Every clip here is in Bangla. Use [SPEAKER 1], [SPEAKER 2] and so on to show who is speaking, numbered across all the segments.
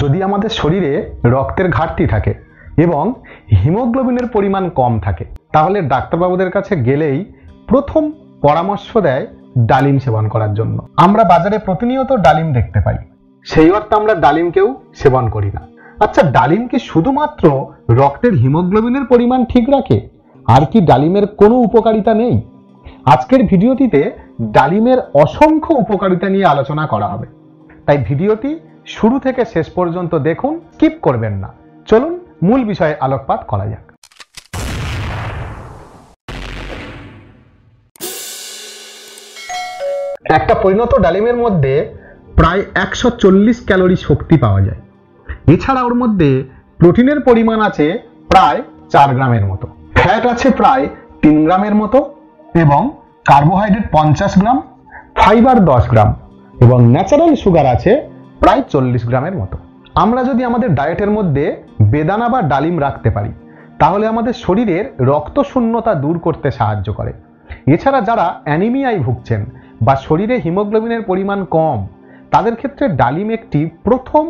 [SPEAKER 1] যদি আমাদের শরীরে রক্তের ঘাটতি থাকে এবং হিমোগ্লোবিনের পরিমাণ কম থাকে, তাহলে ডাক্তারবাবুদের কাছে গেলেই প্রথম পরামর্শ দেয় ডালিম সেবন করার জন্য। আমরা বাজারে প্রতিনিয়ত ডালিম দেখতে পাই, সেই অর্থে আমরা ডালিমকেও সেবন করি না। আচ্ছা, ডালিম কি শুধুমাত্র রক্তের হিমোগ্লোবিনের পরিমাণ ঠিক রাখে, আর কি ডালিমের কোনো উপকারিতা নেই? আজকের ভিডিওটিতে ডালিমের অসংখ্য উপকারিতা নিয়ে আলোচনা করা হবে, তাই ভিডিওটি শুরু থেকে শেষ পর্যন্ত দেখুন, স্কিপ করবেন না। চলুন মূল বিষয়ে আলোকপাত করা যাক। একটা পরিণত ডালিমের মধ্যে প্রায় 140 ক্যালোরি শক্তি পাওয়া যায়। এছাড়া ওর মধ্যে প্রোটিনের পরিমাণ আছে প্রায় 4 গ্রামের মতো, ফ্যাট আছে প্রায় 3 গ্রামের মতো, এবং কার্বোহাইড্রেট 50 গ্রাম, ফাইবার 10 গ্রাম এবং ন্যাচারাল সুগার আছে প্রায় 40 গ্রামের মতো। আমরা যদি আমাদের ডায়েটের মধ্যে বেদানা বা ডালিম রাখতে পারি, তাহলে আমাদের শরীরের রক্ত শূন্যতা দূর করতে সাহায্য করে। এছাড়া যারা অ্যানিমিয়ায় ভুগছেন বা শরীরে হিমোগ্লোবিনের পরিমাণ কম, তাদের ক্ষেত্রে ডালিম একটি প্রথম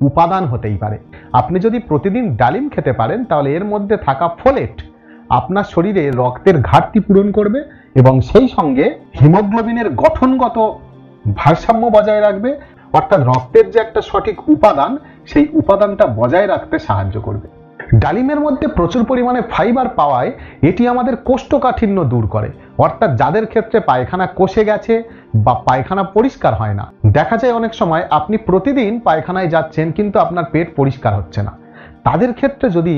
[SPEAKER 1] উপাদান হতেই পারে। আপনি যদি প্রতিদিন ডালিম খেতে পারেন, তাহলে এর মধ্যে থাকা ফোলেট আপনার শরীরে রক্তের ঘাটতি পূরণ করবে এবং সেই সঙ্গে হিমোগ্লোবিনের গঠনগত ভারসাম্য বজায় রাখবে, অর্থাৎ রক্তের যে একটা সঠিক উপাদান, সেই উপাদানটা বজায় রাখতে সাহায্য করবে। ডালিমের মধ্যে প্রচুর পরিমাণে ফাইবার পাওয়ায় এটি আমাদের কোষ্ঠকাঠিন্য দূর করে, অর্থাৎ যাদের ক্ষেত্রে পায়খানা কষে গেছে বা পায়খানা পরিষ্কার হয় না। দেখা যায় অনেক সময় আপনি প্রতিদিন পায়খানায় যাচ্ছেন কিন্তু আপনার পেট পরিষ্কার হচ্ছে না, তাদের ক্ষেত্রে যদি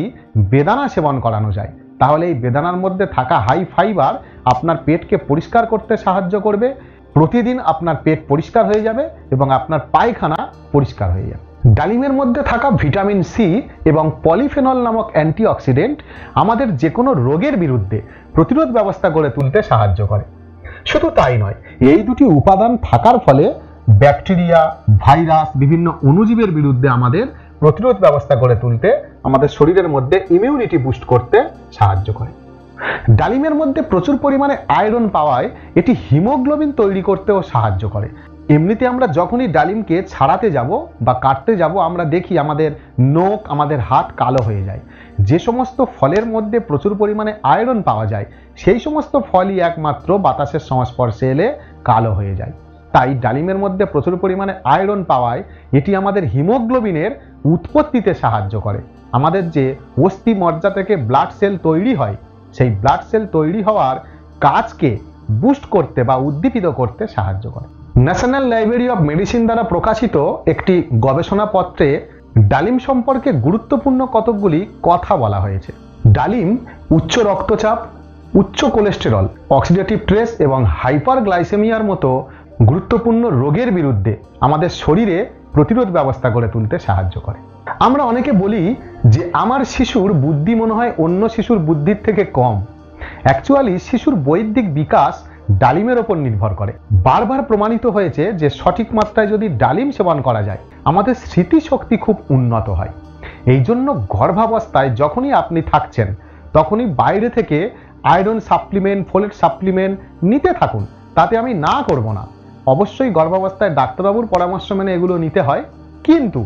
[SPEAKER 1] বেদানা সেবন করানো যায়, তাহলে এই বেদানার মধ্যে থাকা হাই ফাইবার আপনার পেটকে পরিষ্কার করতে সাহায্য করবে। প্রতিদিন আপনার পেট পরিষ্কার হয়ে যাবে এবং আপনার পায়খানা পরিষ্কার হয়ে যাবে। ডালিমের মধ্যে থাকা ভিটামিন সি এবং পলিফেনল নামক অ্যান্টিঅক্সিডেন্ট আমাদের যে কোনো রোগের বিরুদ্ধে প্রতিরোধ ব্যবস্থা গড়ে তুলতে সাহায্য করে। শুধু তাই নয়, এই দুটি উপাদান থাকার ফলে ব্যাকটেরিয়া, ভাইরাস, বিভিন্ন অণুজীবের বিরুদ্ধে আমাদের প্রতিরোধ ব্যবস্থা গড়ে তুলতে, আমাদের শরীরের মধ্যে ইমিউনিটি বুস্ট করতে সাহায্য করে। ডালিমের মধ্যে প্রচুর পরিমাণে আয়রন পাওয়ায় এটি হিমোগ্লোবিন তৈরি করতেও সাহায্য করে। এমনিতে আমরা যখনই ডালিমকে ছাড়াতে যাব বা কাটতে যাব, আমরা দেখি আমাদের নখ, আমাদের হাত কালো হয়ে যায়। যে সমস্ত ফলের মধ্যে প্রচুর পরিমাণে আয়রন পাওয়া যায়, সেই সমস্ত ফলই একমাত্র বাতাসের সংস্পর্শে এলে কালো হয়ে যায়। তাই ডালিমের মধ্যে প্রচুর পরিমাণে আয়রন পাওয়ায় এটি আমাদের হিমোগ্লোবিনের উৎপত্তিতে সাহায্য করে। আমাদের যে অস্থি মজ্জা থেকে ব্লাড সেল তৈরি হয়, সেই ব্লাড সেল তৈরি হওয়ার কাজকে বুস্ট করতে বা উদ্দীপিত করতে সাহায্য করে। ন্যাশনাল লাইব্রেরি অফ মেডিসিন দ্বারা প্রকাশিত একটি গবেষণাপত্রে ডালিম সম্পর্কে গুরুত্বপূর্ণ কতকগুলি কথা বলা হয়েছে। ডালিম উচ্চ রক্তচাপ, উচ্চ কোলেস্টেরল, অক্সিডেটিভ স্ট্রেস এবং হাইপারগ্লাইসেমিয়ার মতো গুরুত্বপূর্ণ রোগের বিরুদ্ধে আমাদের শরীরে প্রতিরোধ ব্যবস্থা গড়ে তুলতে সাহায্য করে। আমরা অনেকে বলি যে আমার শিশুর বুদ্ধি মনে হয় অন্য শিশুর বুদ্ধির থেকে কম। অ্যাকচুয়ালি শিশুর বৈদিক বিকাশ ডালিমের ওপর নির্ভর করে। বারবার প্রমাণিত হয়েছে যে সঠিক মাত্রায় যদি ডালিম সেবন করা যায়, আমাদের স্মৃতিশক্তি খুব উন্নত হয়। এই জন্য গর্ভাবস্থায় যখনই আপনি থাকছেন, তখনই বাইরে থেকে আয়রন সাপ্লিমেন্ট, ফোলেট সাপ্লিমেন্ট নিতে থাকুন, তাতে আমি না করব না। অবশ্যই গর্ভাবস্থায় ডাক্তারবাবুর পরামর্শ মেনে এগুলো নিতে হয়, কিন্তু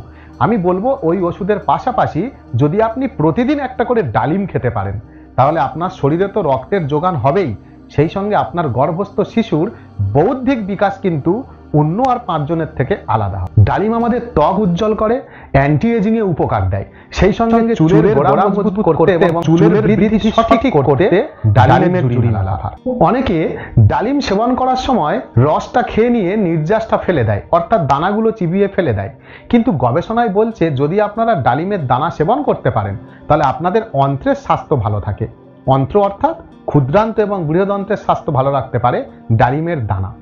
[SPEAKER 1] আমি বলবো ওই ওষুধের পাশাপাশি যদি আপনি প্রতিদিন একটা করে ডালিম খেতে পারেন, তাহলে আপনার শরীরে তো রক্তের যোগান হবেই, সেই সঙ্গে আপনার গর্ভস্থ শিশুর বৌদ্ধিক বিকাশ কিন্তু অন্য আর 5 জনের থেকে আলাদা হয়। ডালিম আমাদের ত্বক উজ্জ্বল করে, অ্যান্টি এজিং এ উপকার দেয়, সেই সঙ্গে চুলের গোড়া মজবুত করতে এবং চুলের বৃদ্ধি সঠিক করতে ডালিমের জুড়ি মেলা ভার। অনেকে ডালিম সেবন করার সময় রসটা খেয়ে নিয়ে নির্যাসটা ফেলে দেয়, অর্থাৎ দানাগুলো চিবিয়ে ফেলে দেয়। কিন্তু গবেষণায় বলছে যদি আপনারা ডালিমের দানা সেবন করতে পারেন, তাহলে আপনাদের অন্ত্রের স্বাস্থ্য ভালো থাকে। অন্ত্র অর্থাৎ ক্ষুদ্রান্ত এবং বৃহদন্ত্রের স্বাস্থ্য ভালো রাখতে পারে ডালিমের দানা।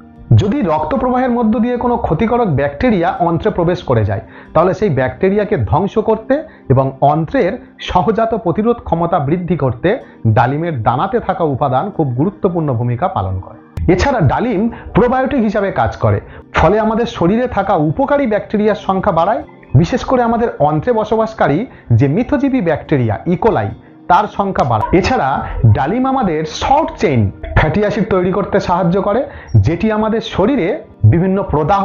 [SPEAKER 1] যদি রক্ত প্রবাহের মধ্য দিয়ে কোনো ক্ষতিকারক ব্যাকটেরিয়া অন্ত্রে প্রবেশ করে যায়, তাহলে সেই ব্যাকটেরিয়াকে ধ্বংস করতে এবং অন্ত্রের সহজাত প্রতিরোধ ক্ষমতা বৃদ্ধি করতে ডালিমের দানাতে থাকা উপাদান খুব গুরুত্বপূর্ণ ভূমিকা পালন করে। এছাড়া ডালিম প্রোবায়োটিক হিসাবে কাজ করে, ফলে আমাদের শরীরে থাকা উপকারী ব্যাকটেরিয়ার সংখ্যা বাড়ায়। বিশেষ করে আমাদের অন্ত্রে বসবাসকারী যে মিথজীবী ব্যাকটেরিয়া ইকোলাই, তার সংখ্যা বাড়ায়। এছাড়া ডালিম আমাদের শর্ট চেইন ফ্যাটি অ্যাসিড তৈরি করতে সাহায্য করে, যেটি আমাদের শরীরে বিভিন্ন প্রদাহ,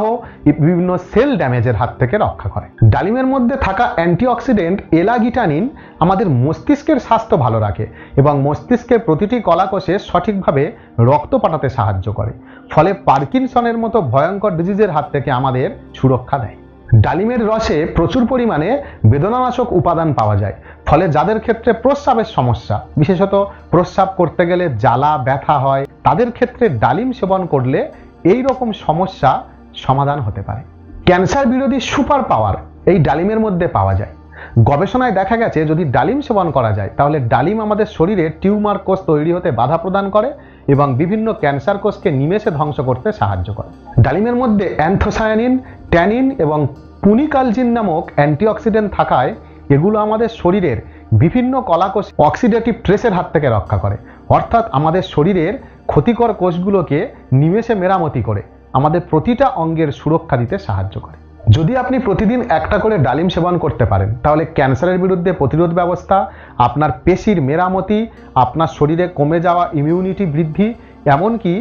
[SPEAKER 1] বিভিন্ন সেল ড্যামেজের হাত থেকে রক্ষা করে। ডালিমের মধ্যে থাকা অ্যান্টিঅক্সিডেন্ট এলাগিটানিন আমাদের মস্তিষ্কের স্বাস্থ্য ভালো রাখে এবং মস্তিষ্কের প্রতিটি কলাকোষে সঠিকভাবে রক্ত পাঠাতে সাহায্য করে, ফলে পার্কিনসনের মতো ভয়ঙ্কর ডিজিজের হাত থেকে আমাদের সুরক্ষা দেয়। ডালিমের রসে প্রচুর পরিমাণে বেদনানাশক উপাদান পাওয়া যায়, ফলে যাদের ক্ষেত্রে প্রস্রাবের সমস্যা, বিশেষত প্রস্রাব করতে গেলে জ্বালা ব্যথা হয়, তাদের ক্ষেত্রে ডালিম সেবন করলে এই রকম সমস্যা সমাধান হতে পারে। ক্যান্সার বিরোধী সুপার পাওয়ার এই ডালিমের মধ্যে পাওয়া যায়। গবেষণায় দেখা গেছে যদি ডালিম সেবন করা যায় তাহলে ডালিম আমাদের শরীরে টিউমার কোষ তৈরি হতে বাধা প্রদান করে এবং বিভিন্ন ক্যান্সার কোষকে নিমেষে ধ্বংস করতে সাহায্য করে। ডালিমের মধ্যে অ্যান্থোসায়ানিন, ট্যানিন এবং পুনিকালজিন নামক অ্যান্টিঅক্সিডেন্ট থাকায় এগুলো আমাদের শরীরের বিভিন্ন কলাকোষ অক্সিডেটিভ স্ট্রেসের হাত থেকে রক্ষা করে, অর্থাৎ আমাদের শরীরের ক্ষতিকর কোষগুলোকে নিমেষে মেরামতি করে আমাদের প্রতিটা অঙ্গের সুরক্ষা দিতে সাহায্য করে। যদি আপনি প্রতিদিন একটা করে ডালিম সেবন করতে পারেন তাহলে ক্যান্সারের বিরুদ্ধে প্রতিরোধ ব্যবস্থা, আপনার পেশির মেরামতি, আপনার শরীরে কমে যাওয়া ইমিউনিটি বৃদ্ধি, এমনকি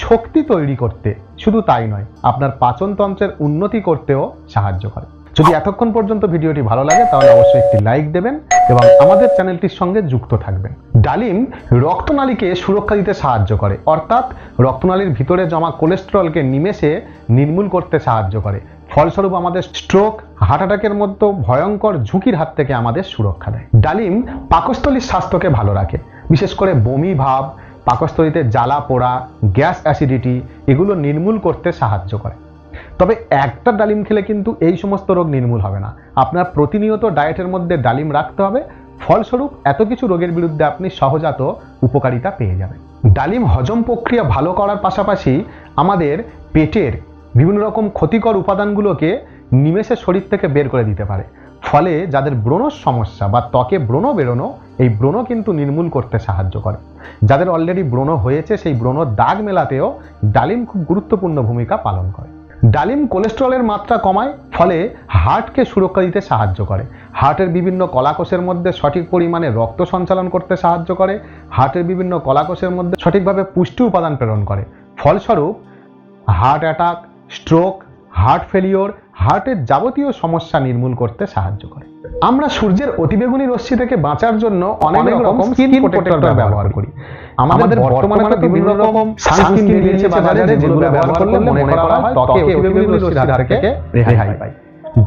[SPEAKER 1] শক্তি তৈরি করতে, শুধু তাই নয় আপনার পাচনতন্ত্রের উন্নতি করতেও সাহায্য করে। যদি এতক্ষণ পর্যন্ত ভিডিওটি ভালো লাগে তাহলে অবশ্যই একটি লাইক দেবেন এবং আমাদের চ্যানেলটির সঙ্গে যুক্ত থাকবেন। ডালিম রক্তনালীকে সুরক্ষা দিতে সাহায্য করে, অর্থাৎ রক্তনালীর ভিতরে জমা কোলেস্টেরলকে নিমেষে নির্মূল করতে সাহায্য করে, ফলস্বরূপ আমাদের স্ট্রোক, হার্ট অ্যাটাকের মতো ভয়ঙ্কর ঝুঁকির হাত থেকে আমাদের সুরক্ষা দেয়। ডালিম পাকস্থলীর স্বাস্থ্যকে ভালো রাখে, বিশেষ করে বমি ভাব, পাকস্থলীতে জ্বালা পোড়া, গ্যাস অ্যাসিডিটি এগুলো নির্মূল করতে সাহায্য করে। তবে একটা ডালিম খেলে কিন্তু এই সমস্ত রোগ নির্মূল হবে না, আপনার প্রতিনিয়ত ডায়েটের মধ্যে ডালিম রাখতে হবে, ফলস্বরূপ এত কিছু রোগের বিরুদ্ধে আপনি সহজাত উপকারিতা পেয়ে যাবেন। ডালিম হজম প্রক্রিয়া ভালো করার পাশাপাশি আমাদের পেটের বিভিন্ন রকম ক্ষতিকর উপাদানগুলোকে নিমেষে শরীর থেকে বের করে দিতে পারে, ফলে যাদের ব্রণর সমস্যা বা ত্বকে ব্রণ বেরোনো, এই ব্রণ কিন্তু নির্মূল করতে সাহায্য করে। যাদের অলরেডি ব্রণ হয়েছে সেই ব্রণর দাগ মেলাতেও ডালিম খুব গুরুত্বপূর্ণ ভূমিকা পালন করে। ডালিম কোলেস্টেরলের মাত্রা কমায়, ফলে হার্টকে সুরক্ষা দিতে সাহায্য করে, হার্টের বিভিন্ন কলাকোষের মধ্যে সঠিক পরিমাণে রক্ত সঞ্চালন করতে সাহায্য করে, হার্টের বিভিন্ন কলাকোষের মধ্যে সঠিকভাবে পুষ্টি উপাদান প্রেরণ করে, ফলস্বরূপ heart attack, stroke, heart failure, হার্টের যাবতীয় সমস্যা নির্মূল করতে সাহায্য করে। আমরা সূর্যের অতিবেগুনি রশ্মি থেকে বাঁচার জন্য অনেক রকম স্কিন প্রোটেক্টর ব্যবহার করি। আমাদের বর্তমানে বিভিন্ন রকম সানস্ক্রিন বেরিয়েছে বাজারে, যেগুলো ব্যবহার করলে মনে করা হয় ত্বকে অতিবেগুনি রশ্মির হাত থেকে রেহাই পায়।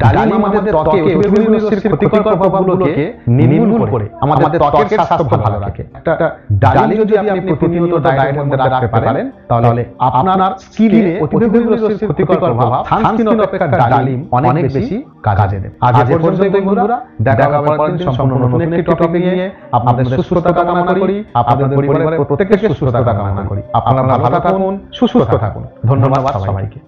[SPEAKER 1] ডালিম আমাদের ত্বকে অতিবেগুনি রশ্মির ক্ষতিকর প্রভাবগুলোকে নির্মূল করে আমাদের ত্বকের স্বাস্থ্য ভালো রাখে। একটা ডালিম যদি আপনি প্রতিনিয়ত ডায়েটের মধ্যে রাখতে পারেন তাহলে আপনার স্কিনে অতিবেগুনি রশ্মির ক্ষতিকর প্রভাব সানস্ক্রিন অপেক্ষা ডালিম অনেক বেশি কাজে দেবে। আজ এ পর্যন্তই বন্ধুরা, দেখা হবে পরের দিন সম্পূর্ণ নতুন একটি টপিক নিয়ে। আপনাদের সুস্থতা কামনা করি, আপনাদের পরিবারের প্রত্যেকের সুস্থতা কামনা করি। আপনারা ভালো থাকুন, সুস্থ থাকুন। ধন্যবাদ সবাইকে।